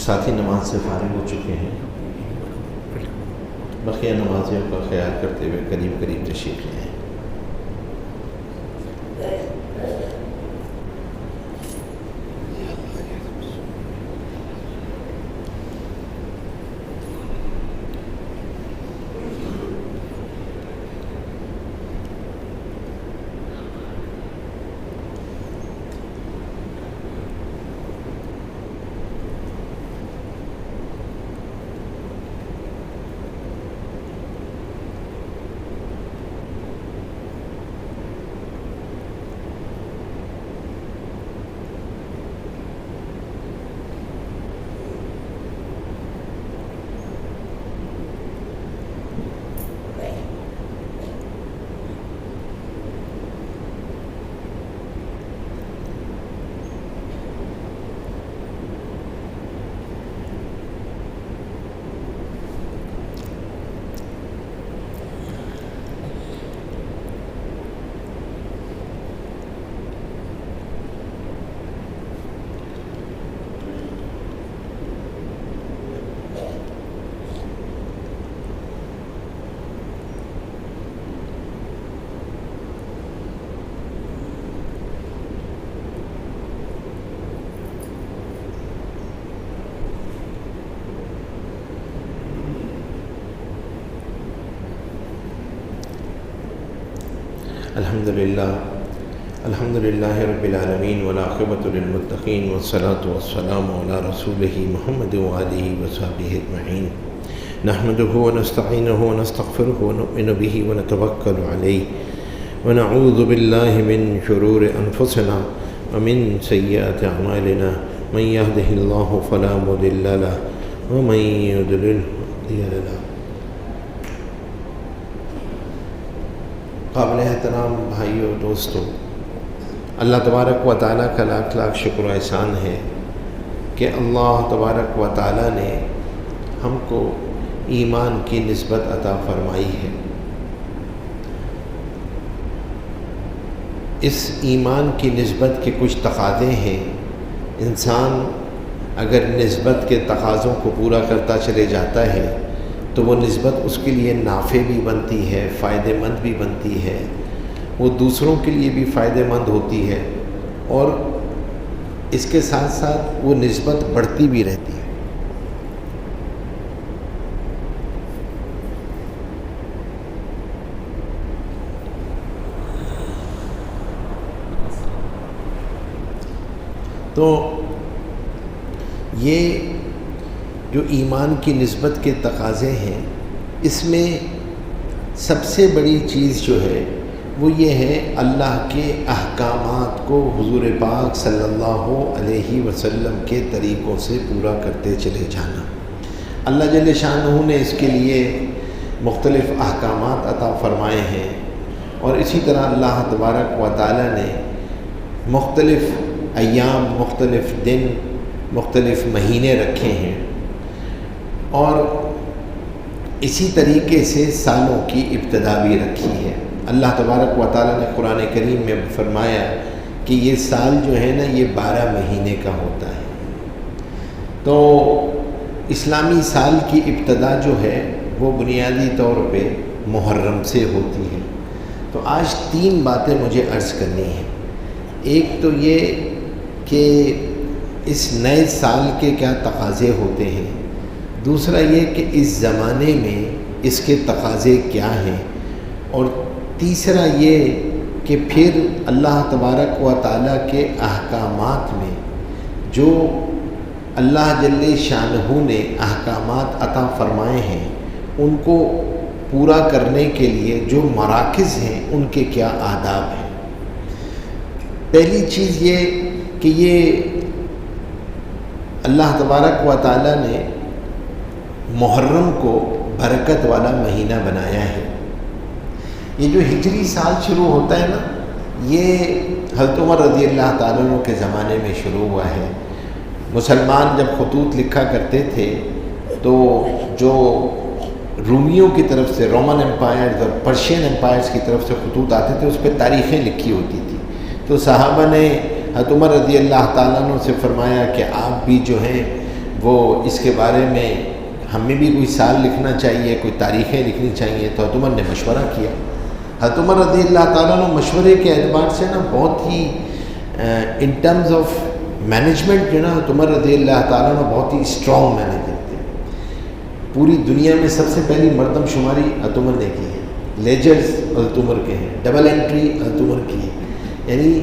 ساتھی نماز سے فارغ ہو چکے ہیں، بقیہ نمازیوں کا خیال کرتے ہوئے قریب قریب تشریف لے آئیں۔ الحمد للہ رب العالمین والعاقبۃ للمتقین والصلاۃ والسلام علی رسولہ محمد وآلہ وصحبہ اجمعین نحمدہ ونستعینہ ونستغفرہ ونؤمن بہ ونتوکل علیہ ونعوذ باللہ من شرور انفسنا ومن سیئات اعمالنا من یہدہ اللہ فلا مضل لہ ومن یضلل فلا ہادی لہ۔ قابل احترام بھائیوں دوستوں، اللہ تبارک و تعالیٰ کا لاکھ لاکھ شکر و احسان ہے کہ اللہ تبارک و تعالیٰ نے ہم کو ایمان کی نسبت عطا فرمائی ہے۔ اس ایمان کی نسبت کے کچھ تقاضے ہیں، انسان اگر نسبت کے تقاضوں کو پورا کرتا چلے جاتا ہے تو وہ نسبت اس کے لیے نافع بھی بنتی ہے، فائدہ مند بھی بنتی ہے، وہ دوسروں کے لیے بھی فائدہ مند ہوتی ہے، اور اس کے ساتھ ساتھ وہ نسبت بڑھتی بھی رہتی ہے۔ تو یہ جو ایمان کی نسبت کے تقاضے ہیں، اس میں سب سے بڑی چیز جو ہے وہ یہ ہے اللہ کے احکامات کو حضور پاک صلی اللہ علیہ وسلم کے طریقوں سے پورا کرتے چلے جانا۔ اللہ جل شانہ نے اس کے لیے مختلف احکامات عطا فرمائے ہیں، اور اسی طرح اللہ تبارک و تعالی نے مختلف ایام، مختلف دن، مختلف مہینے رکھے ہیں، اور اسی طریقے سے سالوں کی ابتدا بھی رکھی ہے۔ اللہ تبارک و تعالیٰ نے قرآن کریم میں فرمایا کہ یہ سال جو ہے نا یہ 12 مہینے کا ہوتا ہے۔ تو اسلامی سال کی ابتدا جو ہے وہ بنیادی طور پہ محرم سے ہوتی ہے۔ تو آج 3 باتیں مجھے عرض کرنی ہیں۔ ایک تو یہ کہ اس نئے سال کے کیا تقاضے ہوتے ہیں، دوسرا یہ کہ اس زمانے میں اس کے تقاضے کیا ہیں، اور تیسرا یہ کہ پھر اللہ تبارک و تعالیٰ کے احکامات میں جو اللہ جل شانہ نے احکامات عطا فرمائے ہیں ان کو پورا کرنے کے لیے جو مراکز ہیں ان کے کیا آداب ہیں۔ پہلی چیز یہ کہ یہ اللہ تبارک و تعالیٰ نے محرم کو برکت والا مہینہ بنایا ہے۔ یہ جو ہجری سال شروع ہوتا ہے نا، یہ حضرت عمر رضی اللہ تعالیٰ عنہ کے زمانے میں شروع ہوا ہے۔ مسلمان جب خطوط لکھا کرتے تھے تو جو رومیوں کی طرف سے، رومن امپائرز اور پرشین امپائرز کی طرف سے خطوط آتے تھے، اس پہ تاریخیں لکھی ہوتی تھی۔ تو صحابہ نے حضرت عمر رضی اللہ تعالیٰ عنہ سے فرمایا کہ آپ بھی جو ہیں وہ اس کے بارے میں ہمیں بھی کوئی سال لکھنا چاہیے، کوئی تاریخیں لکھنی چاہیے، تو حضرت عمر نے مشورہ کیا۔ حضرت عمر رضی اللہ تعالیٰ عنہ مشورے کے اعتبار سے نا بہت ہی ان ٹرمز آف مینجمنٹ جو نا حضرت عمر رضی اللہ تعالیٰ عنہ بہت ہی اسٹرانگ مینیجر تھے۔ پوری دنیا میں سب سے پہلی مردم شماری حضرت عمر نے کی ہے، لیجرز حضرت عمر کے ہیں، ڈبل انٹری حضرت عمر کی ہے، یعنی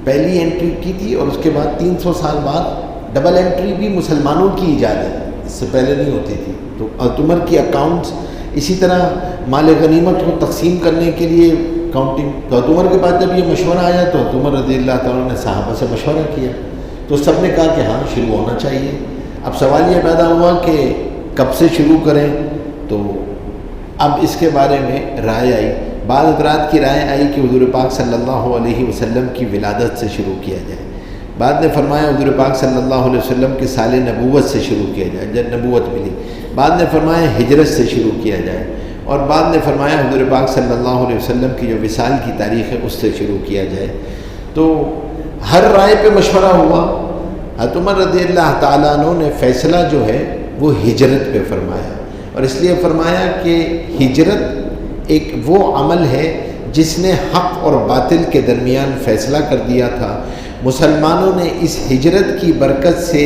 پہلی انٹری کی تھی اور اس کے بعد 300 سال بعد ڈبل انٹری بھی مسلمانوں کی ایجاد ہے، اس سے پہلے نہیں ہوتی تھی۔ تو حضرت عمر کی اکاؤنٹس، اسی طرح مال غنیمت کو تقسیم کرنے کے لیے کاؤنٹنگ، تو حضرت عمر کے بعد جب یہ مشورہ آیا تو حضرت عمر رضی اللہ تعالیٰ نے صحابہ سے مشورہ کیا، تو سب نے کہا کہ ہاں شروع ہونا چاہیے۔ اب سوال یہ پیدا ہوا کہ کب سے شروع کریں، تو اب اس کے بارے میں رائے آئی۔ بعض حضرات کی رائے آئی کہ حضور پاک صلی اللہ علیہ وسلم کی ولادت سے شروع کیا جائے، بعد نے فرمایا حضور پاک صلی اللہ علیہ وسلم کے سال نبوت سے شروع کیا جائے جب نبوت ملی، بعد نے فرمایا ہجرت سے شروع کیا جائے، اور بعد نے فرمایا حضور پاک صلی اللہ علیہ وسلم کی جو وصال کی تاریخ ہے اس سے شروع کیا جائے۔ تو ہر رائے پہ مشورہ ہوا۔ حضرت عمر رضی اللہ تعالیٰ عنہ نے فیصلہ جو ہے وہ ہجرت پہ فرمایا، اور اس لیے فرمایا کہ ہجرت ایک وہ عمل ہے جس نے حق اور باطل کے درمیان فیصلہ کر دیا تھا۔ مسلمانوں نے اس ہجرت کی برکت سے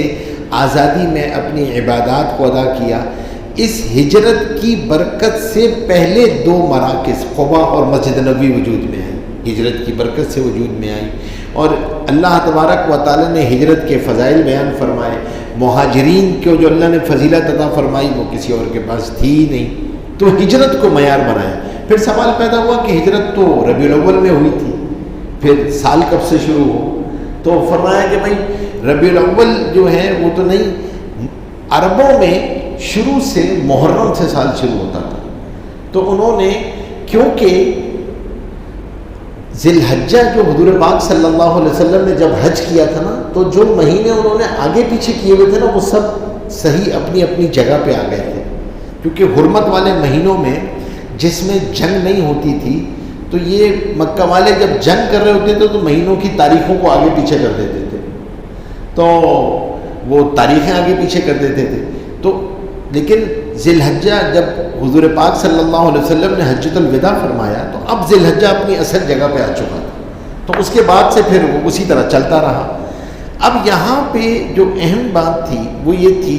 آزادی میں اپنی عبادات کو ادا کیا۔ اس ہجرت کی برکت سے پہلے 2 مراکز قباء اور مسجد نبوی وجود میں آئی، ہجرت کی برکت سے وجود میں آئی، اور اللہ تبارک و تعالیٰ نے ہجرت کے فضائل بیان فرمائے۔ مہاجرین کو جو اللہ نے فضیلت عطا فرمائی وہ کسی اور کے پاس تھی ہی نہیں، تو ہجرت کو معیار بنایا۔ پھر سوال پیدا ہوا کہ ہجرت تو ربیع الاول میں ہوئی تھی، پھر سال کب سے شروع ہو؟ تو فرمایا کہ بھائی ربیع الاول جو ہے وہ تو نہیں، عربوں میں شروع سے محرم سے سال شروع ہوتا تھا، تو انہوں نے کیونکہ ذی الحجہ جو حضور پاک صلی اللہ علیہ وسلم نے جب حج کیا تھا نا، تو جو مہینے انہوں نے آگے پیچھے کیے ہوئے تھے نا وہ سب صحیح اپنی اپنی جگہ پہ آ گئے تھے، کیونکہ حرمت والے مہینوں میں جس میں جنگ نہیں ہوتی تھی، تو یہ مکہ والے جب جنگ کر رہے ہوتے تھے تو مہینوں کی تاریخوں کو آگے پیچھے کر دیتے تھے، تو وہ تاریخیں آگے پیچھے کر دیتے تھے۔ تو لیکن ذی الحجہ جب حضور پاک صلی اللہ علیہ وسلم نے حجۃ الوداع فرمایا تو اب ذی الحجہ اپنی اصل جگہ پہ آ چکا تھا، تو اس کے بعد سے پھر وہ اسی طرح چلتا رہا۔ اب یہاں پہ جو اہم بات تھی وہ یہ تھی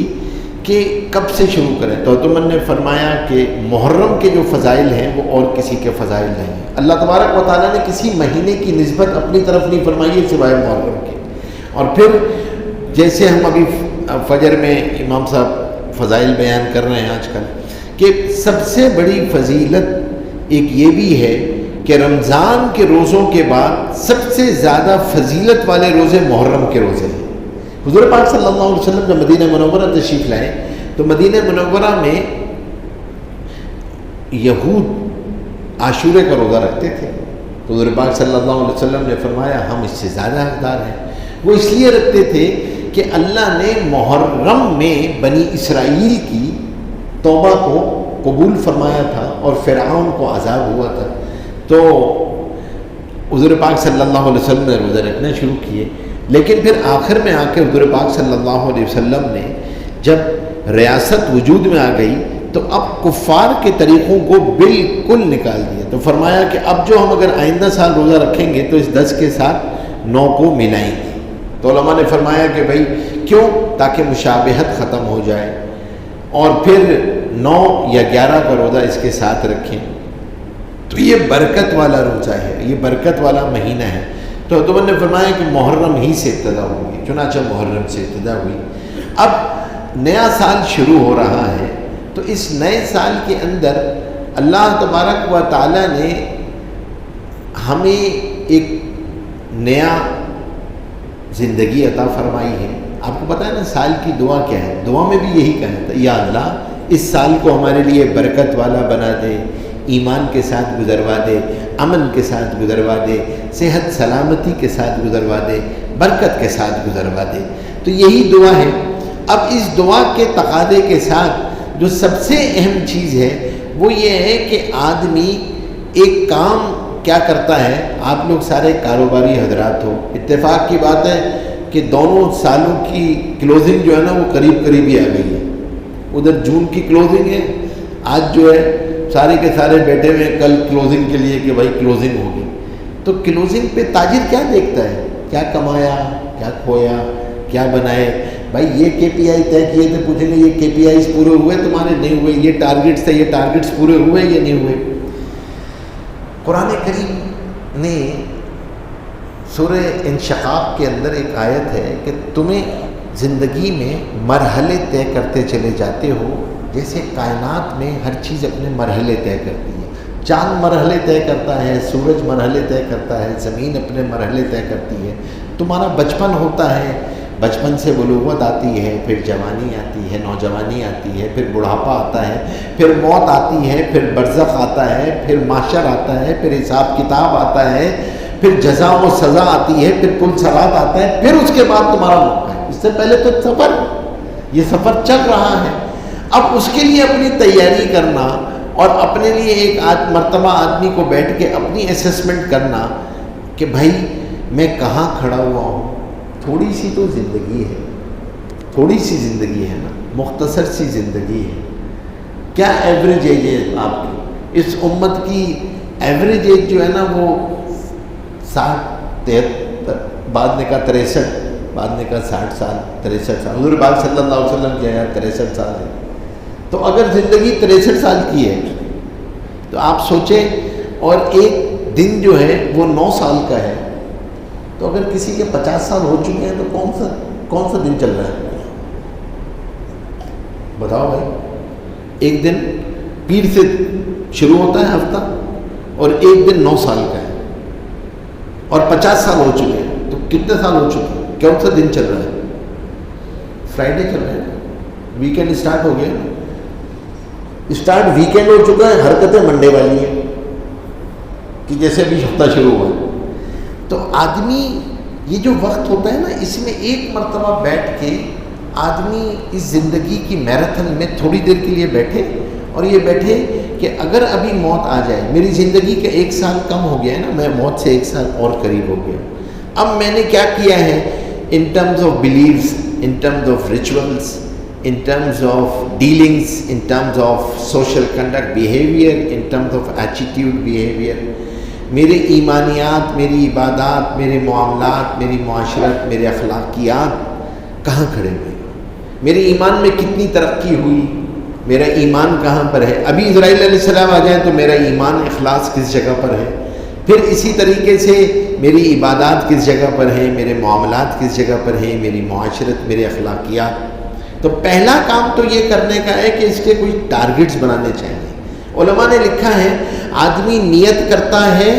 کہ کب سے شروع کریں، تو حضرت عمر نے فرمایا کہ محرم کے جو فضائل ہیں وہ اور کسی کے فضائل نہیں ہیں۔ اللہ تبارک و تعالیٰ نے کسی مہینے کی نسبت اپنی طرف نہیں فرمائی ہے سوائے محرم کے۔ اور پھر جیسے ہم ابھی فجر میں امام صاحب فضائل بیان کر رہے ہیں آج کل، کہ سب سے بڑی فضیلت ایک یہ بھی ہے کہ رمضان کے روزوں کے بعد سب سے زیادہ فضیلت والے روزے محرم کے روزے ہیں۔ حضور پاک صلی اللہ علیہ وسلم جب مدینہ منورہ تشریف لائے تو مدینہ منورہ میں یہود عاشورے کا روزہ رکھتے تھے، تو حضور پاک صلی اللہ علیہ وسلم نے فرمایا ہم اس سے زیادہ حقدار ہیں۔ وہ اس لیے رکھتے تھے کہ اللہ نے محرم میں بنی اسرائیل کی توبہ کو قبول فرمایا تھا اور فرعون کو عذاب ہوا تھا، تو حضور پاک صلی اللہ علیہ وسلم نے روزہ رکھنا شروع کیے۔ لیکن پھر آخر میں آ کے حضور پاک صلی اللہ علیہ وسلم نے جب ریاست وجود میں آ گئی تو اب کفار کے طریقوں کو بالکل نکال دیا، تو فرمایا کہ اب جو ہم اگر آئندہ سال روزہ رکھیں گے تو اس 10 کے ساتھ 9 کو ملائیں گے۔ تو علماء نے فرمایا کہ بھائی کیوں؟ تاکہ مشابہت ختم ہو جائے، اور پھر 9 یا 11 کا روزہ اس کے ساتھ رکھیں، تو یہ برکت والا روزہ ہے، یہ برکت والا مہینہ ہے۔ تو حضرت عمر نے فرمایا کہ محرم ہی سے ابتدا ہوگی، چنانچہ محرم سے ابتدا ہوئی۔ اب نیا سال شروع ہو رہا ہے، تو اس نئے سال کے اندر اللہ تبارک و تعالیٰ نے ہمیں ایک نیا زندگی عطا فرمائی ہے۔ آپ کو پتہ ہے نا سال کی دعا کیا ہے؟ دعا میں بھی یہی کہا تھا، یا اللہ اس سال کو ہمارے لیے برکت والا بنا دے، ایمان کے ساتھ گزروا دے، امن کے ساتھ گزروا دے، صحت سلامتی کے ساتھ گزروا دے، برکت کے ساتھ گزروا دے۔ تو یہی دعا ہے۔ اب اس دعا کے تقاضے کے ساتھ جو سب سے اہم چیز ہے وہ یہ ہے کہ آدمی ایک کام کیا کرتا ہے۔ آپ لوگ سارے کاروباری حضرات ہو، اتفاق کی بات ہے کہ دونوں سالوں کی کلوزنگ جو ہے نا وہ قریب قریب ہی آ گئی ہے. ادھر جون کی کلوزنگ ہے، آج جو ہے سارے کے سارے بیٹھے ہوئے ہیں کل کلوزنگ کے لیے کہ بھائی کلوزنگ ہوگی. تو کلوزنگ پہ تاجر کیا دیکھتا ہے؟ کیا کمایا، کیا کھویا، کیا بنائے. بھائی یہ کے پی آئی طے کیے تھے، پوچھیں گے یہ کے پی آئیز پورے ہوئے تمہارے؟ نہیں ہوئے. یہ ٹارگٹس تھے، یہ ٹارگٹس پورے ہوئے یا نہیں ہوئے؟ قرآن کریم نے سورہ انشقاق کے اندر ایک آیت ہے کہ تمہیں زندگی میں مرحلے طے کرتے چلے جاتے ہو، جیسے کائنات میں ہر چیز اپنے مرحلے طے کرتی ہے. چاند مرحلے طے کرتا ہے، سورج مرحلے طے کرتا ہے، زمین اپنے مرحلے طے کرتی ہے. تمہارا بچپن ہوتا ہے، بچپن سے بلوغت آتی ہے، پھر جوانی آتی ہے، نوجوانی آتی ہے، پھر بڑھاپا آتا ہے، پھر موت آتی ہے، پھر برزخ آتا ہے، پھر محشر آتا ہے، پھر حساب کتاب آتا ہے، پھر جزا و سزا آتی ہے، پھر پل صراط آتا ہے، پھر اس کے بعد تمہارا موقع ہے. اس سے پہلے تو سفر، یہ سفر چل رہا ہے. اب اس کے لیے اپنی تیاری کرنا اور اپنے لیے ایک مرتبہ آدمی کو بیٹھ کے اپنی اسیسمنٹ کرنا کہ بھائی میں کہاں کھڑا ہوا ہوں. تھوڑی سی تو زندگی ہے، تھوڑی سی زندگی ہے نا، مختصر سی زندگی ہے. کیا ایوریج ایج ہے آپ کی؟ اس امت کی ایوریج ایج جو ہے نا وہ 60 73، بعد نے کہا 63، بعد نے کہا 60 سال، 63 سال. حضور پاک صلی اللہ علیہ وسلم کیا ہے 63 سال ہے. تو اگر زندگی 63 سال کی ہے تو آپ سوچیں، اور ایک دن جو ہے وہ 9 سال کا ہے، تو اگر کسی کے 50 سال ہو چکے ہیں تو کون سا دن چل رہا ہے؟ بتاؤ بھائی. ایک دن پیر سے شروع ہوتا ہے ہفتہ، اور ایک دن 9 سال کا ہے، اور 50 سال ہو چکے ہیں تو کتنے سال ہو چکے ہیں؟ کون سا دن چل رہا ہے؟ فرائیڈے چل رہا ہے، ویکینڈ اسٹارٹ ہو گیا. اسٹارٹ ویکینڈ ہو چکا ہے، حرکتیں منڈے والی ہیں کہ جیسے ابھی ہفتہ شروع ہوا ہے. تو آدمی یہ جو وقت ہوتا ہے نا، اس میں ایک مرتبہ بیٹھ کے آدمی اس زندگی کی میراتھن میں تھوڑی دیر کے لیے بیٹھے، اور یہ بیٹھے کہ اگر ابھی موت آ جائے، میری زندگی کا 1 سال کم ہو گیا ہے نا، میں موت سے 1 سال اور قریب ہو گیا. اب میں نے کیا کیا ہے in terms of beliefs, in terms of rituals, in terms of dealings, in terms of social conduct, behavior, in terms of attitude, behavior. میرے ایمانیات، میری عبادات، میرے معاملات، میری معاشرت، میرے اخلاقیات کہاں کھڑے ہوئے؟ میرے ایمان میں کتنی ترقی ہوئی؟ میرا ایمان کہاں پر ہے؟ ابھی اسرائیل علیہ السلام آ جائیں تو میرا ایمان اخلاص کس جگہ پر ہے؟ پھر اسی طریقے سے میری عبادات کس جگہ پر ہیں، میرے معاملات کس جگہ پر ہیں، میری معاشرت، میرے اخلاقیات. تو پہلا کام تو یہ کرنے کا ہے کہ اس کے کوئی ٹارگٹس بنانے چاہیے. علماء نے لکھا ہے آدمی نیت کرتا ہے،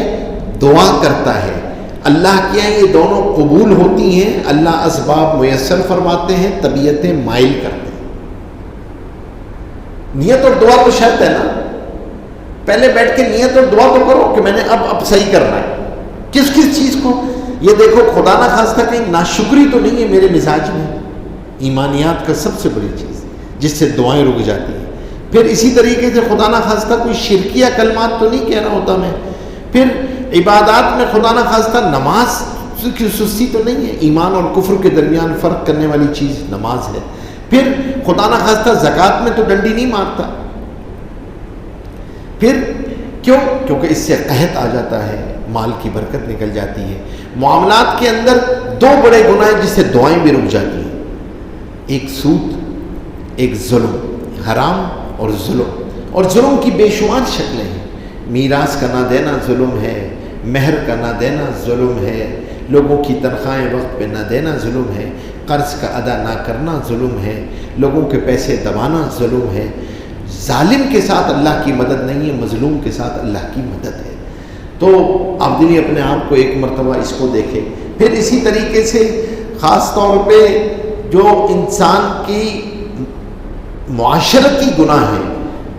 دعا کرتا ہے، اللہ کے یہاں یہ دونوں قبول ہوتی ہیں، اللہ اسباب میسر فرماتے ہیں، طبیعتیں مائل کرتے ہیں. نیت اور دعا تو شرط ہے نا. پہلے بیٹھ کے نیت اور دعا تو کرو کہ میں نے اب صحیح کرنا ہے. کس چیز کو؟ یہ دیکھو خدا نہ خواستہ کہیں ناشکری تو نہیں ہے میرے مزاج میں. ایمانیات کا سب سے بڑی چیز جس سے دعائیں رک جاتی ہیں. پھر اسی طریقے سے خدا نہ خواستہ کوئی شرکیہ کلمات تو نہیں کہہ رہا ہوتا میں. پھر عبادات میں خدا نہ خواستہ نماز کی سستی تو نہیں ہے. ایمان اور کفر کے درمیان فرق کرنے والی چیز نماز ہے. پھر خدا نہ خواستہ زکوٰۃ میں تو ڈنڈی نہیں مارتا. پھر کیونکہ اس سے قحط آ جاتا ہے، مال کی برکت نکل جاتی ہے. معاملات کے اندر 2 بڑے گناہ ہیں جس سے دعائیں بھی رک جاتی ہیں. ایک سود، ایک ظلم، حرام اور ظلم. اور ظلم کی بے شمار شکلیں ہیں. میراث کا نہ دینا ظلم ہے، مہر کا نہ دینا ظلم ہے، لوگوں کی تنخواہیں وقت پہ نہ دینا ظلم ہے، قرض کا ادا نہ کرنا ظلم ہے، لوگوں کے پیسے دبانا ظلم ہے. ظالم کے ساتھ اللہ کی مدد نہیں ہے، مظلوم کے ساتھ اللہ کی مدد ہے. تو آدمی اپنے آپ کو ایک مرتبہ اس کو دیکھے. پھر اسی طریقے سے خاص طور پہ جو انسان کی معاشرتی گناہ ہے،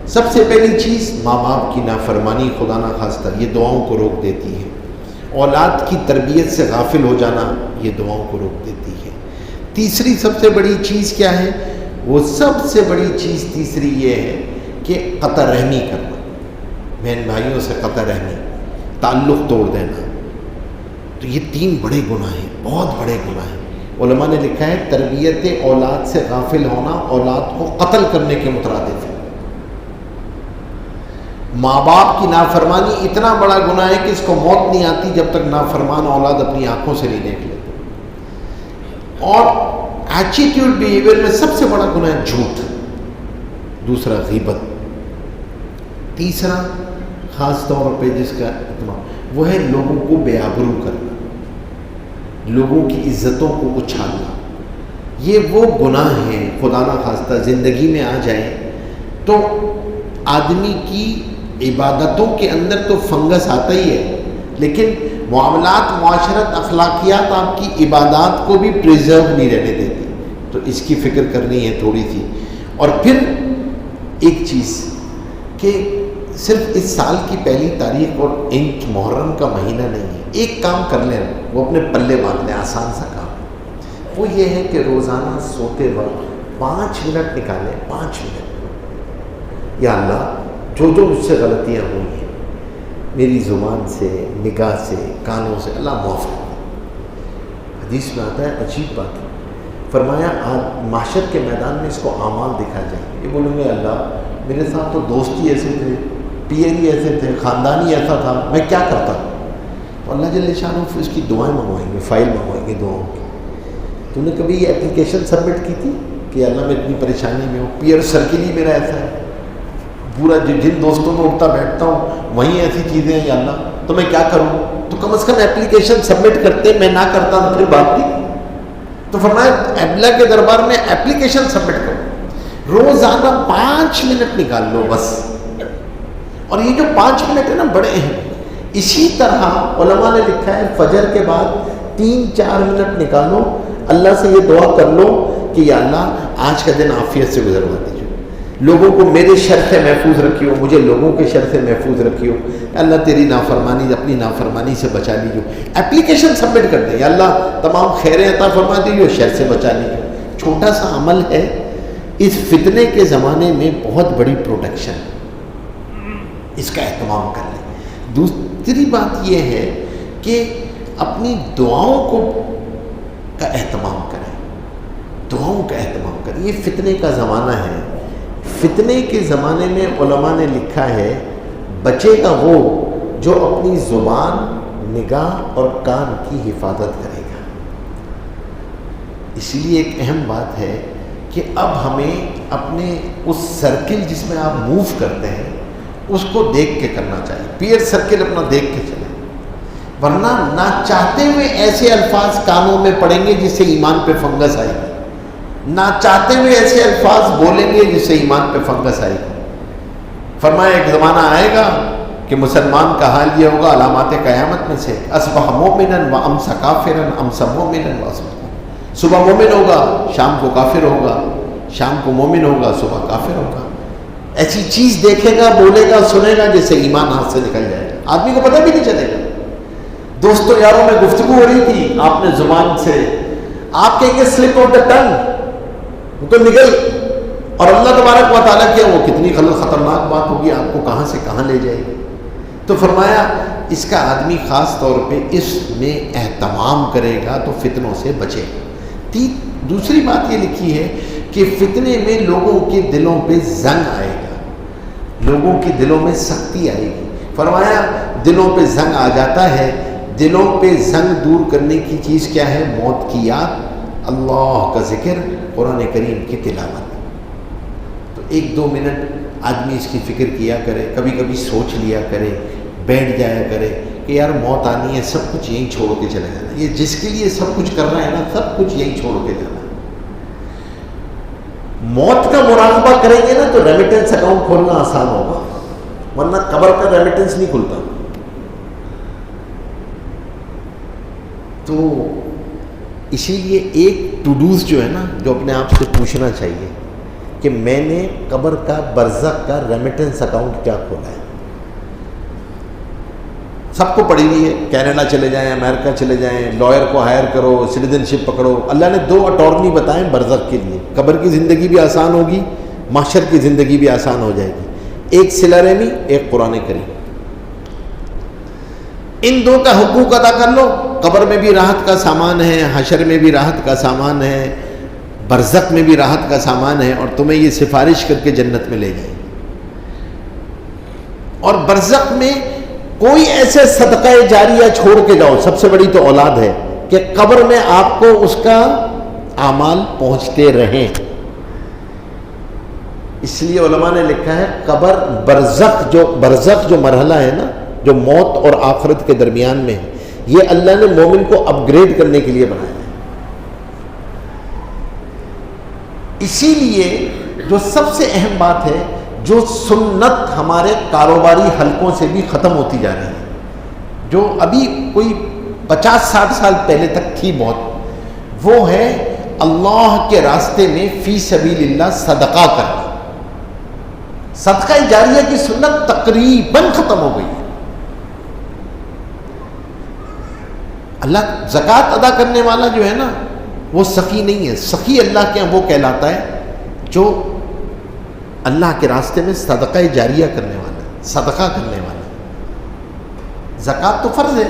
سب سے پہلی چیز ماں باپ کی نافرمانی خدا نہ خواستہ، یہ دعاؤں کو روک دیتی ہے. اولاد کی تربیت سے غافل ہو جانا یہ دعاؤں کو روک دیتی ہے. تیسری سب سے بڑی چیز کیا ہے؟ وہ سب سے بڑی چیز تیسری یہ ہے کہ قطع رحمی کرنا، بہن بھائیوں سے قطع رحمی، تعلق توڑ دینا. تو یہ 3 بڑے گناہ ہیں، بہت بڑے گناہ ہیں. علماء نے لکھا ہے تربیت اولاد سے غافل ہونا اولاد کو قتل کرنے کے مترادف ہے۔ ماں باپ کی نافرمانی اتنا بڑا گناہ ہے کہ اس کو موت نہیں آتی جب تک نافرمان اولاد اپنی آنکھوں سے نہیں دیکھ لیتے۔ اور ایٹیٹیوڈ بیہیویئر میں سب سے بڑا گناہ ہے جھوٹ، دوسرا غیبت، تیسرا خاص طور پہ جس کا اہتمام وہ ہے لوگوں کو بے آبرو کرنا، لوگوں کی عزتوں کو اچھالنا۔ یہ وہ گناہ ہیں خدا نہ خواستہ زندگی میں آ جائیں تو آدمی کی عبادتوں کے اندر تو فنگس آتا ہی ہے، لیکن معاملات، معاشرت، اخلاقیات آپ کی عبادات کو بھی پریزرو نہیں رہنے دیتی۔ تو اس کی فکر کرنی ہے تھوڑی سی۔ اور پھر ایک چیز کہ صرف اس سال کی پہلی تاریخ اور محرم کا مہینہ نہیں ہے، ایک کام کر لیں وہ اپنے پلے باندھ لیں، آسان سا کام، وہ یہ ہے کہ روزانہ سوتے وقت 5 منٹ نکالیں، 5 منٹ، یا اللہ جو مجھ سے غلطیاں ہوئی ہیں میری زبان سے، نگاہ سے، کانوں سے، اللہ معاف کر۔ حدیث میں آتا ہے عجیب بات ہے، فرمایا آج محشر کے میدان میں اس کو اعمال دکھائے جائیں گے، یہ بولیں گے اللہ میرے ساتھ تو دوست ہی ایسے تھے، پیئر ہی ایسے تھے، خاندان ہی ایسا تھا، میں کیا کرتا؟ تو اللہ جل شانہ اس کی دعائیں منگوائیں گے، فائل منگوائیں گے دعاؤں کی۔ تو نے کبھی یہ اپلیکیشن سبمٹ کی تھی کہ اللہ میں اتنی پریشانی میں ہوں، پیئر سرکل ہی میرا ایسا ہے، پورا جن دوستوں میں اٹھتا بیٹھتا ہوں وہیں ایسی چیزیں ہیں، یا اللہ تو میں کیا کروں؟ تو کم از کم اپلیکیشن سبمٹ کرتے، میں نہ کرتا تو پھر بات نہیں۔ تو فرمایا اللہ کے دربار میں اپلیکیشن سبمٹ کرو، روزانہ 5 منٹ نکال لو بس۔ اور یہ جو 5 منٹ ہے نا بڑے ہیں۔ اسی طرح علماء نے لکھا ہے فجر کے بعد 3-4 منٹ نکالو، اللہ سے یہ دعا کر لو کہ یا اللہ آج کا دن عافیت سے گزروا دیجیے، لوگوں کو میرے شر سے محفوظ رکھیو، مجھے لوگوں کے شر سے محفوظ رکھیو، اللہ تیری نافرمانی اپنی نافرمانی سے بچا لیجیے۔ اپلیکیشن سبمٹ کر دیں، یا اللہ تمام خیریں عطا فرما دیجیے، شر سے بچا لیجیے۔ چھوٹا سا عمل ہے، اس فتنے کے زمانے میں بہت بڑی پروٹیکشن، اس کا اہتمام کر لیں۔ دوسری بات یہ ہے کہ اپنی دعاؤں کا اہتمام کریں، دعاؤں کا اہتمام کریں۔ یہ فتنے کا زمانہ ہے، فتنے کے زمانے میں علماء نے لکھا ہے بچے گا وہ جو اپنی زبان، نگاہ اور کان کی حفاظت کرے گا۔ اس لیے ایک اہم بات ہے کہ اب ہمیں اپنے اس سرکل جس میں آپ موو کرتے ہیں اس کو دیکھ کے کرنا چاہیے، پیئر سرکل اپنا دیکھ کے چلیں، ورنہ نہ چاہتے ہوئے ایسے الفاظ کانوں میں پڑیں گے جس سے ایمان پہ فنگس آئے گی، نہ چاہتے ہوئے ایسے الفاظ بولیں گے جس سے ایمان پہ فنگس آئے گی۔ فرمایا ایک زمانہ آئے گا کہ مسلمان کا حال یہ ہوگا، علامات قیامت میں سے اصبح مومنا و امسا کافرا امسا مومنا و اصبح، صبح مومن ہوگا شام کو کافر ہوگا، شام کو مومن ہوگا صبح کافر ہوگا۔ ایسی چیز دیکھے گا، بولے گا، سنے گا جس سے ایمان ہاتھ سے نکل جائے گا، آدمی کو پتہ بھی نہیں چلے گا۔ دوستوں یاروں میں گفتگو ہو رہی تھی، آپ نے زبان سے، آپ کہیں گے سلپ آف دا ٹنگ، وہ تو نکل، اور اللہ تبارک و تعالیٰ کیا وہ کتنی خطرناک بات ہوگی، آپ کو کہاں سے کہاں لے جائے گی۔ تو فرمایا اس کا آدمی خاص طور پہ اس میں اہتمام کرے گا تو فتنوں سے بچے گا۔ دوسری بات یہ لکھی ہے کہ فتنے میں لوگوں کے دلوں پہ زنگ آئے گا، لوگوں کے دلوں میں سختی آئے گی۔ فرمایا دلوں پہ زنگ آ جاتا ہے، دلوں پہ زنگ دور کرنے کی چیز کیا ہے؟ موت کی یاد، اللہ کا ذکر، قرآن کریم کی تلاوت۔ تو 1-2 منٹ آدمی اس کی فکر کیا کرے، کبھی کبھی سوچ لیا کرے، بیٹھ جایا کرے کہ یار موت آنی ہے، سب کچھ یہیں چھوڑ کے چلے جانا، یہ جس کے لیے سب کچھ کر رہا ہے نا، سب کچھ یہیں چھوڑ کے جانا۔ موت کا مراقبہ کریں گے نا تو ریمیٹنس اکاؤنٹ کھولنا آسان ہوگا، ورنہ قبر کا ریمیٹنس نہیں کھلتا۔ تو اسی لیے ایک ٹو ڈوز جو ہے نا، جو اپنے آپ سے پوچھنا چاہیے کہ میں نے قبر کا، برزخ کا ریمیٹنس اکاؤنٹ کیا کھولا ہے۔ سب کو پڑی ہوئی ہے، کینیڈا چلے جائیں، امریکہ چلے جائیں، لائر کو ہائر کرو، سٹیزن شپ پکڑو۔ اللہ نے 2 اٹارنی بتائیں برزخ کے لیے، قبر کی زندگی بھی آسان ہوگی، محشر کی زندگی بھی آسان ہو جائے گی، ایک صلہ رحمی، ایک قرآن کریم۔ ان 2 کا حقوق ادا کر لو، قبر میں بھی راحت کا سامان ہے، حشر میں بھی راحت کا سامان ہے، برزخ میں بھی راحت کا سامان ہے، اور تمہیں یہ سفارش کر کے جنت میں لے جائیں۔ اور برزخ میں کوئی ایسے صدقہ جاریہ چھوڑ کے جاؤ، سب سے بڑی تو اولاد ہے، کہ قبر میں آپ کو اس کا اعمال پہنچتے رہیں۔ اس لیے علماء نے لکھا ہے قبر برزخ جو مرحلہ ہے نا، جو موت اور آخرت کے درمیان میں ہے، یہ اللہ نے مومن کو اپ گریڈ کرنے کے لیے بنایا ہے۔ اسی لیے جو سب سے اہم بات ہے، جو سنت ہمارے کاروباری حلقوں سے بھی ختم ہوتی جا رہی ہے، جو ابھی کوئی 50-60 سال پہلے تک تھی بہت، وہ ہے اللہ کے راستے میں فی سبیل اللہ صدقہ کرنا۔ صدقہ جاریہ کی سنت تقریباً ختم ہو گئی ہے۔ اللہ زکوٰۃ ادا کرنے والا جو ہے نا، وہ سخی نہیں ہے۔ سخی اللہ کے وہ کہلاتا ہے جو اللہ کے راستے میں صدقہ جاریہ کرنے والا ہے، صدقہ کرنے والا ہے۔ زکوٰۃ تو فرض ہے۔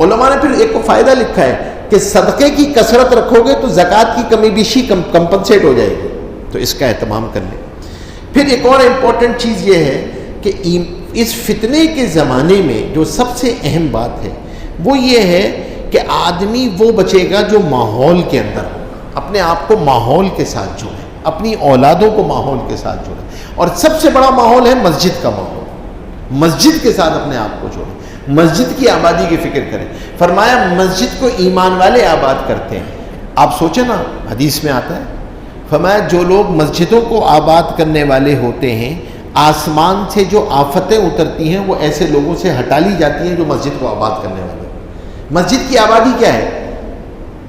علماء نے پھر ایک فائدہ لکھا ہے کہ صدقے کی کثرت رکھو گے تو زکوٰۃ کی کمی بیشی کمپنسیٹ ہو جائے گی، تو اس کا اہتمام کر لیں۔ پھر ایک اور امپورٹنٹ چیز یہ ہے کہ اس فتنے کے زمانے میں جو سب سے اہم بات ہے وہ یہ ہے کہ آدمی وہ بچے گا جو ماحول کے اندر ہوگا، اپنے آپ کو ماحول کے ساتھ جوڑے، اپنی اولادوں کو ماحول کے ساتھ جوڑے، اور سب سے بڑا ماحول ہے مسجد کا ماحول۔ مسجد کے ساتھ اپنے آپ کو جوڑیں، مسجد کی آبادی کی فکر کریں۔ فرمایا مسجد کو ایمان والے آباد کرتے ہیں۔ آپ سوچیں نا، حدیث میں آتا ہے، فرمایا جو لوگ مسجدوں کو آباد کرنے والے ہوتے ہیں، آسمان سے جو آفتیں اترتی ہیں وہ ایسے لوگوں سے ہٹا لی جاتی ہیں جو مسجد کو آباد کرنے والے۔ مسجد کی آبادی کیا ہے؟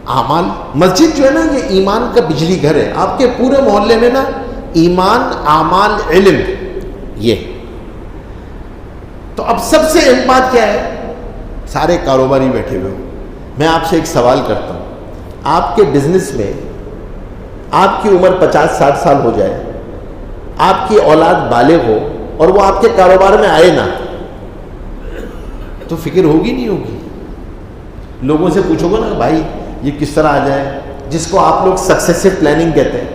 اعمال۔ مسجد جو ہے نا، یہ ایمان کا بجلی گھر ہے۔ آپ کے پورے محلے میں نا ایمان، اعمال، علم، یہ۔ تو اب سب سے اہم بات کیا ہے؟ سارے کاروباری بیٹھے ہوئے ہو، میں آپ سے ایک سوال کرتا ہوں، آپ کے بزنس میں آپ کی عمر 50-60 سال ہو جائے، آپ کی اولاد بالغ ہو اور وہ آپ کے کاروبار میں آئے نا، تو فکر ہوگی نہیں ہوگی؟ لوگوں سے پوچھو گے نا بھائی یہ کس طرح آ جائے، جس کو آپ لوگ سکسیسو پلاننگ کہتے ہیں۔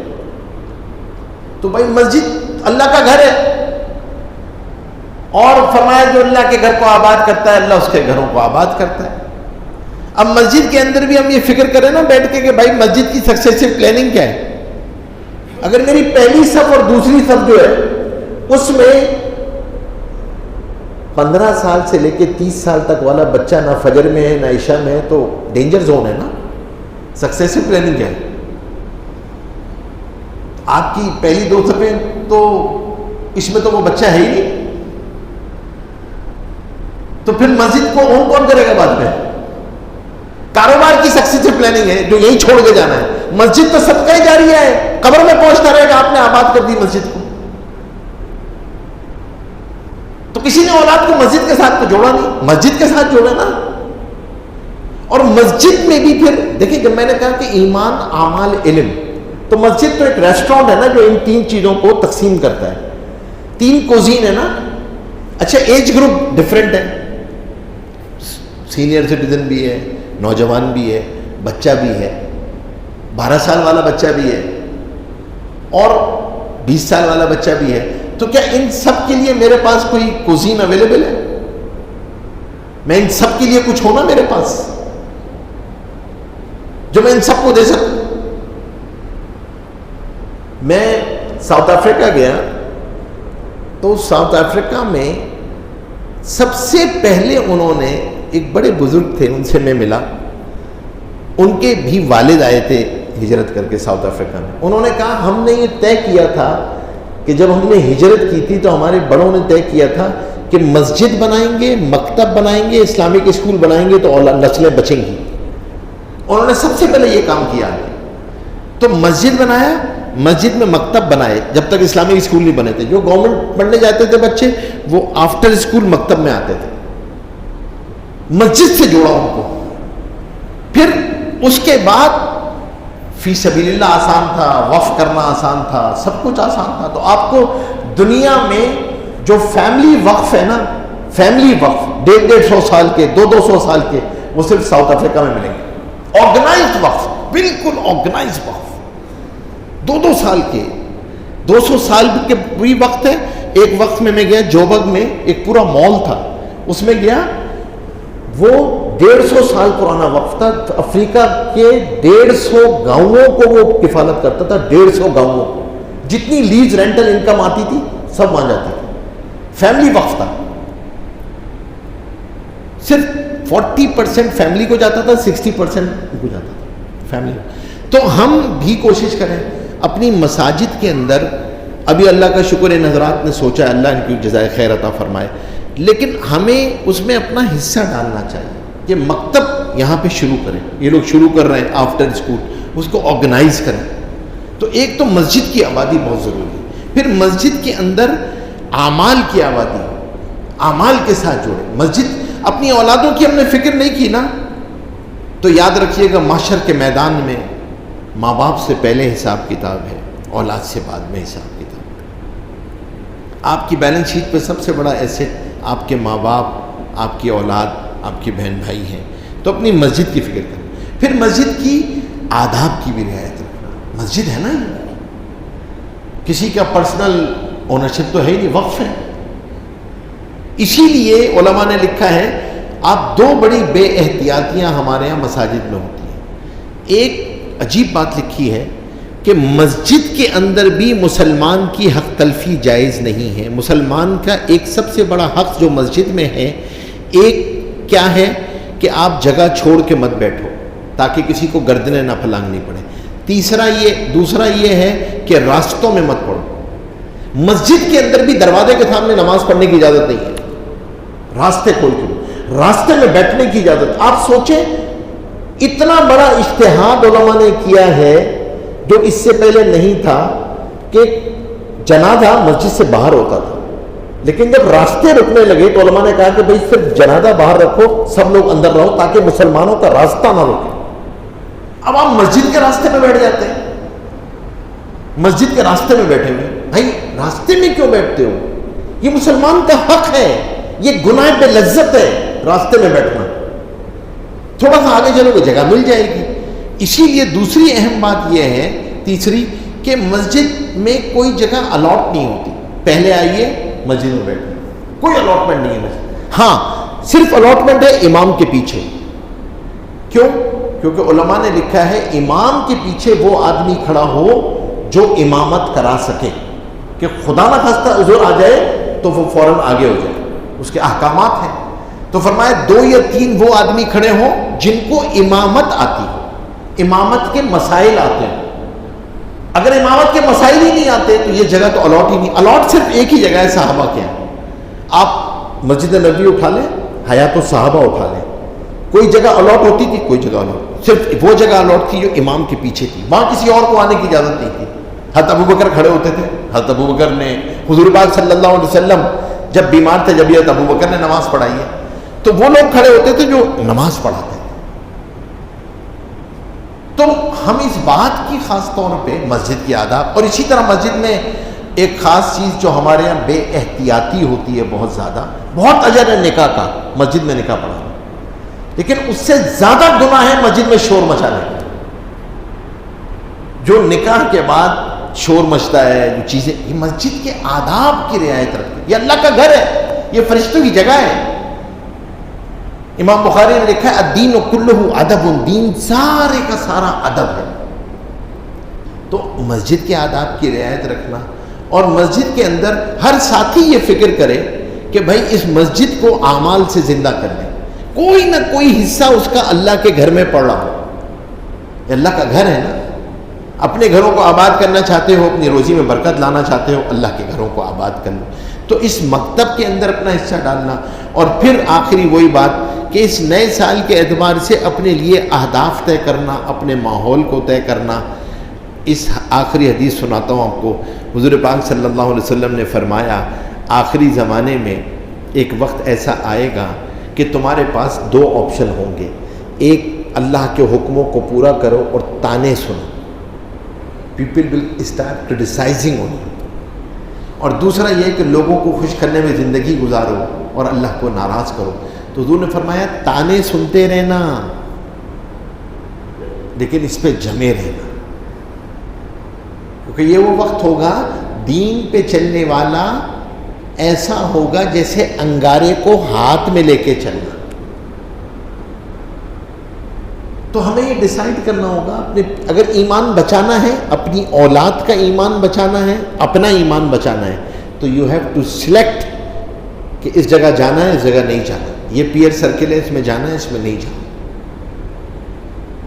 تو بھائی مسجد اللہ کا گھر ہے، اور فرمایا جو اللہ کے گھر کو آباد کرتا ہے اللہ اس کے گھروں کو آباد کرتا ہے۔ اب مسجد کے اندر بھی ہم یہ فکر کریں نا بیٹھ کے کہ بھائی مسجد کی سکسیسو پلاننگ کیا ہے۔ اگر میری پہلی صف اور دوسری صف جو ہے اس میں 15 سال سے لے کے 30 سال تک والا بچہ نہ فجر میں ہے نہ عشاء میں ہے، تو ڈینجر زون ہے نا۔ سکسیسو پلاننگ کیا ہے؟ آپ کی پہلی 2 صفیں تو اس میں تو وہ بچہ ہے ہی نہیں، تو پھر مسجد کو اون کون کرے گا بعد میں؟ کاروبار کی سکسیسو پلاننگ ہے جو یہی چھوڑ کے جانا ہے۔ مسجد تو صدقہ جاریہ ہے، قبر میں پہنچتا رہے گا، آپ نے آباد کر دی مسجد کو۔ تو کسی نے اولاد کو مسجد کے ساتھ تو جوڑا نہیں، مسجد کے ساتھ جوڑا نا۔ اور مسجد میں بھی پھر دیکھیں، جب میں نے کہا کہ ایمان، اعمال، علم، تو مسجد تو ایک ریسٹورینٹ ہے نا جو ان 3 چیزوں کو تقسیم کرتا ہے۔ 3 کوزین ہے نا۔ اچھا ایج گروپ ڈفرینٹ ہے، سینئر سٹیزن بھی ہے، نوجوان بھی ہے، بچہ بھی ہے، 12 سال والا بچہ بھی ہے، اور 20 سال والا بچہ بھی ہے۔ تو کیا ان سب کے لیے میرے پاس کوئی کوزین اویلیبل ہے؟ میں ان سب کے لیے کچھ ہونا میرے پاس جو میں ان سب کو دے سکوں؟ میں ساؤتھ افریقہ گیا تو ساؤتھ افریقہ میں سب سے پہلے انہوں نے ایک بڑے بزرگ تھے، ان سے میں ملا، ان کے بھی والد آئے تھے ہجرت کر کے ساؤتھ افریقہ میں۔ انہوں نے کہا ہم نے یہ طے کیا تھا کہ جب ہم نے ہجرت کی تھی تو ہمارے بڑوں نے طے کیا تھا کہ مسجد بنائیں گے، مکتب بنائیں گے، اسلامک اسکول بنائیں گے تو نسلیں بچیں گی۔ انہوں نے سب سے پہلے یہ کام کیا، تو مسجد بنایا، مسجد میں مکتب بنائے، جب تک اسلامک اسکول نہیں بنے تھے۔ جو گورنمنٹ پڑھنے جاتے تھے بچے وہ آفٹر اسکول مکتب میں آتے تھے، مسجد سے جوڑا ان کو۔ پھر اس کے بعد فی سبیل اللہ آسان تھا، وقف کرنا آسان تھا، سب کچھ آسان تھا۔ تو آپ کو دنیا میں جو فیملی وقف ہے نا، فیملی وقف 150-150 سال کے، 200-200 سال کے، وہ صرف ساؤتھ افریقہ میں ملیں گے. آرگنائزڈ وقف, بالکل آرگنائزڈ وقف, 2 سال کے, 200 سال کے بھی وقت ہے. ایک وقت میں گیا جوبگ میں, ایک پورا مال تھا, اس میں گیا, وہ 150 سال پرانا وقف تھا. افریقہ کے 150 گاؤں کو وہ کفالت کرتا تھا, 150 گاؤں کو. جتنی لیز رینٹل انکم آتی تھی سب وہاں جاتی تھی. فیملی وقف تھا, صرف 40% فیملی کو جاتا تھا, 60% کو جاتا تھا فیملی. تو ہم بھی کوشش کریں اپنی مساجد کے اندر. ابھی اللہ کا شکر ان حضرات نے سوچا, اللہ ان کی جزائے خیر عطا فرمائے, لیکن ہمیں اس میں اپنا حصہ ڈالنا چاہیے کہ مکتب یہاں پہ شروع کریں. یہ لوگ شروع کر رہے ہیں آفٹر اسکول, اس کو آرگنائز کریں. تو ایک تو مسجد کی آبادی بہت ضروری ہے. پھر مسجد کے اندر اعمال کی آبادی, اعمال کے ساتھ جوڑیں. مسجد, اپنی اولادوں کی ہم نے فکر نہیں کی نا, تو یاد رکھیے گا محشر کے میدان میں ماں باپ سے پہلے حساب کتاب ہے, اولاد سے بعد میں حساب کتاب. آپ کی بیلنس شیٹ پہ سب سے بڑا ایسٹ آپ کے ماں باپ, آپ کی اولاد, آپ کے بہن بھائی ہیں. تو اپنی مسجد کی فکر کریں. پھر مسجد کی آداب کی بھی رعایت رکھنا. مسجد ہے نا, کسی کا پرسنل اونرشپ تو ہے ہی نہیں, وقف ہے. اسی لیے علماء نے لکھا ہے, آپ 2 بڑی بے احتیاطیاں ہمارے یہاں مساجد میں ہوتی ہیں. ایک عجیب بات لکھی ہے کہ مسجد کے اندر بھی مسلمان کی حق تلفی جائز نہیں ہے. مسلمان کا ایک سب سے بڑا حق جو مسجد میں ہے, ایک کیا ہے کہ آپ جگہ چھوڑ کے مت بیٹھو تاکہ کسی کو گردنیں نہ پھلانگنی پڑے. دوسرا یہ ہے کہ راستوں میں مت پڑھو. مسجد کے اندر بھی دروازے کے سامنے نماز پڑھنے کی اجازت نہیں ہے, راستے کھول کے, راستے میں بیٹھنے کی اجازت. آپ سوچیں اتنا بڑا اجتہاد علماء نے کیا ہے جو اس سے پہلے نہیں تھا, کہ جنازہ مسجد سے باہر ہوتا تھا, لیکن جب راستے رکنے لگے تو علماء نے کہا کہ بھئی صرف جنازہ باہر رکھو, سب لوگ اندر رہو تاکہ مسلمانوں کا راستہ نہ رکے. اب آپ مسجد کے راستے میں بیٹھ جاتے ہیں, مسجد کے راستے میں بیٹھے ہوئے. بھائی راستے میں کیوں بیٹھتے ہو؟ یہ مسلمان کا حق ہے, یہ گناہ بے لذت ہے راستے میں بیٹھنا. تھوڑا سا آگے چلو گے جگہ مل جائے گی. اسی لیے دوسری اہم بات یہ ہے, تیسری, کہ مسجد میں کوئی جگہ الاٹ نہیں ہوتی. پہلے آئیے مسجد میں بیٹھے, کوئی الاٹمنٹ نہیں ہے مسجد. ہاں صرف الاٹمنٹ ہے امام کے پیچھے. کیوں؟ کیونکہ علماء نے لکھا ہے امام کے پیچھے وہ آدمی کھڑا ہو جو امامت کرا سکے, کہ خدا نہ خواستہ حضور آ جائے تو وہ فوراً آگے ہو جائے. اس کے احکامات ہیں. تو فرمایا 2 یا 3 وہ آدمی کھڑے ہوں جن کو امامت آتی ہو, امامت کے مسائل آتے ہیں. اگر امامت کے مسائل ہی نہیں آتے تو یہ جگہ تو الاٹ ہی نہیں. الاٹ صرف ایک ہی جگہ ہے, صحابہ کے ہیں. آپ مسجد نبوی اٹھا لیں, حیات الصحابہ اٹھا لیں, کوئی جگہ الاٹ ہوتی تھی, کوئی جگہ الاٹ, صرف وہ جگہ الاٹ تھی جو امام کے پیچھے تھی, وہاں کسی اور کو آنے کی اجازت نہیں تھی. حضرت ابوبکر کھڑے ہوتے تھے. حضرت ابوبکر نے, حضور پاک صلی اللہ علیہ وسلم جب بیمار تھے, جب یہ ابوبکر نے نماز پڑھائی ہے, تو وہ لوگ کھڑے ہوتے تھے جو نماز پڑھاتے تھے. تو ہم اس بات کی خاص طور پہ مسجد کی آداب, اور اسی طرح مسجد میں ایک خاص چیز جو ہمارے یہاں بے احتیاطی ہوتی ہے بہت زیادہ, بہت اجر ہے نکاح کا, مسجد میں نکاح پڑھانا, لیکن اس سے زیادہ گناہ ہے مسجد میں شور مچانے کا. جو نکاح کے بعد شور مچتا ہے, جو چیزیں, یہ مسجد کے آداب کی رعایت رکھتی ہے. یہ اللہ کا گھر ہے, یہ فرشتوں کی جگہ ہے. امام بخاری نے لکھا ہے الدین کلہ ادب, دین سارے کا سارا ادب ہے. تو مسجد کے آداب کی رعایت رکھنا, اور مسجد کے اندر ہر ساتھی یہ فکر کرے کہ بھائی اس مسجد کو اعمال سے زندہ کر لیں, کوئی نہ کوئی حصہ اس کا اللہ کے گھر میں پڑ رہا ہو. یہ اللہ کا گھر ہے نا. اپنے گھروں کو آباد کرنا چاہتے ہو, اپنی روزی میں برکت لانا چاہتے ہو, اللہ کے گھروں کو آباد کر لو. تو اس مکتب کے اندر اپنا حصہ ڈالنا. اور پھر آخری وہی بات کہ اس نئے سال کے اعتبار سے اپنے لیے اہداف طے کرنا, اپنے ماحول کو طے کرنا. اس آخری حدیث سناتا ہوں آپ کو. حضور پاک صلی اللہ علیہ وسلم نے فرمایا آخری زمانے میں ایک وقت ایسا آئے گا کہ تمہارے پاس 2 آپشن ہوں گے. ایک اللہ کے حکموں کو پورا کرو اور تانے سنو, people will start criticising on you. اور دوسرا یہ کہ لوگوں کو خوش کرنے میں زندگی گزارو اور اللہ کو ناراض کرو. تو تو حضور نے فرمایا تانے سنتے رہنا لیکن اس پہ جمے رہنا، کیونکہ یہ وہ وقت ہوگا دین پہ چلنے والا ایسا ہوگا جیسے انگارے کو ہاتھ میں لے کے چلنا۔ تو ہمیں یہ ڈیسائیڈ کرنا ہوگا اپنے، اگر ایمان بچانا ہے، اپنی اولاد کا ایمان بچانا ہے، اپنا ایمان بچانا ہے، تو یو ہیو ٹو سلیکٹ کہ اس جگہ جانا ہے، اس جگہ نہیں جانا، یہ پیئر سرکل ہے، اس میں جانا ہے، اس میں نہیں جانا،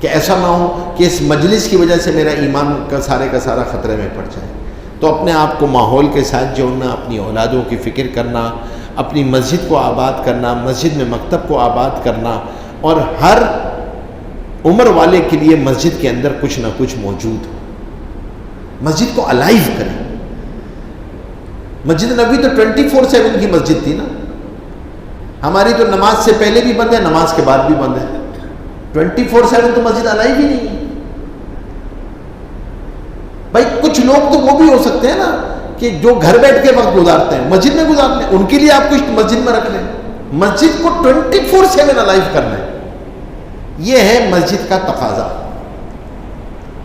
کہ ایسا نہ ہو کہ اس مجلس کی وجہ سے میرا ایمان کا سارا خطرے میں پڑ جائے۔ تو اپنے آپ کو ماحول کے ساتھ جوڑنا، اپنی اولادوں کی فکر کرنا، اپنی مسجد کو آباد کرنا، مسجد میں مکتب کو آباد کرنا، اور ہر عمر والے کے لیے مسجد کے اندر کچھ نہ کچھ موجود ہو، مسجد کو الائیو کریں۔ مسجد نبوی تو 24/7 کی مسجد تھی نا، ہماری تو نماز سے پہلے بھی بند ہے، نماز کے بعد بھی بند ہے، 24/7 تو مسجد الائیو ہی نہیں ہے۔ بھائی کچھ لوگ تو وہ بھی ہو سکتے ہیں نا کہ جو گھر بیٹھ کے وقت گزارتے ہیں مسجد میں گزارتے ہیں، ان کے لیے آپ کچھ مسجد میں رکھ لیں۔ مسجد کو 24/7 الائیو کرنا ہے، یہ ہے مسجد کا تقاضا۔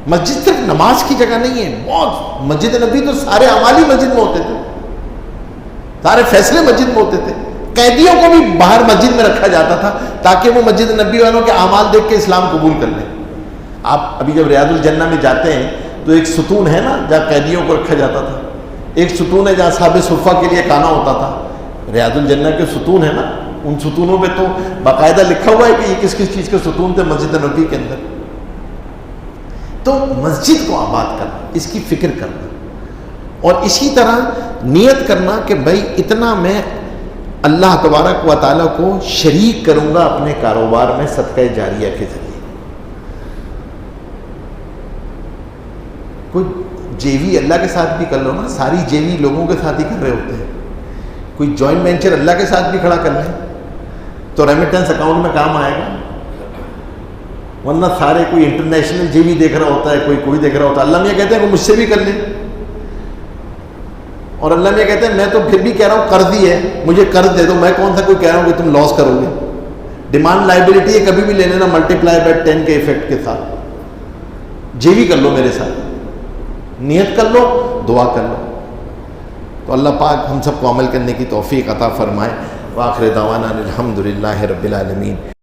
مسجد صرف نماز کی جگہ نہیں ہے، بہت مسجد نبی تو سارے اعمال ہی مسجد میں ہوتے تھے، سارے فیصلے مسجد میں ہوتے تھے۔ قیدیوں کو بھی باہر مسجد میں رکھا جاتا تھا تاکہ وہ مسجد نبی والوں کے اعمال دیکھ کے اسلام قبول کر لیں۔ آپ ابھی جب ریاض الجنہ میں جاتے ہیں تو ایک ستون ہے نا جہاں قیدیوں کو رکھا جاتا تھا، ایک ستون ہے جہاں صحابہ صفہ کے لیے کھانا ہوتا تھا۔ ریاض الجنہ کے ستون ہے نا، ان ستونوں پہ تو باقاعدہ لکھا ہوا ہے کہ یہ کس کس چیز کے ستون تھے مسجد نبوی کے اندر۔ تو مسجد کو آباد کرنا، اس کی فکر کرنا، اور اسی طرح نیت کرنا کہ بھائی اتنا میں اللہ تبارک و تعالیٰ کو شریک کروں گا اپنے کاروبار میں صدقہ جاریہ کے ذریعے۔ کوئی جیوی اللہ کے ساتھ بھی کر لو نا، ساری جیوی لوگوں کے ساتھ ہی کر رہے ہوتے ہیں، کوئی جوائنٹ وینچر اللہ کے ساتھ بھی کھڑا کر لیں تو ریمیٹنس اکاؤنٹ میں کام آئے گا، ورنہ سارے کوئی انٹرنیشنل جیوی دیکھ رہا ہوتا ہے، کوئی دیکھ رہا ہوتا ہے۔ اللہ میاں کہتے ہیں کہ مجھ سے بھی کر لیں، اور اللہ میاں کہتے ہیں میں تو پھر بھی کہہ رہا ہوں قرض ہی ہے، مجھے قرض دے دو، میں کون سا کوئی کہہ رہا ہوں کہ تم لاس کرو گے۔ ڈیمانڈ لائبلٹی ہے، کبھی بھی لے لینا ملٹیپلائی بائی 10 کے ایفیکٹ کے ساتھ، جیوی کر لو میرے ساتھ، نیت کر لو، دعا کر لو۔ تو اللہ پاک ہم سب کو عمل کرنے کی توفیق عطا فرمائے۔ وآخر دعوانا الحمدللہ رب العالمین۔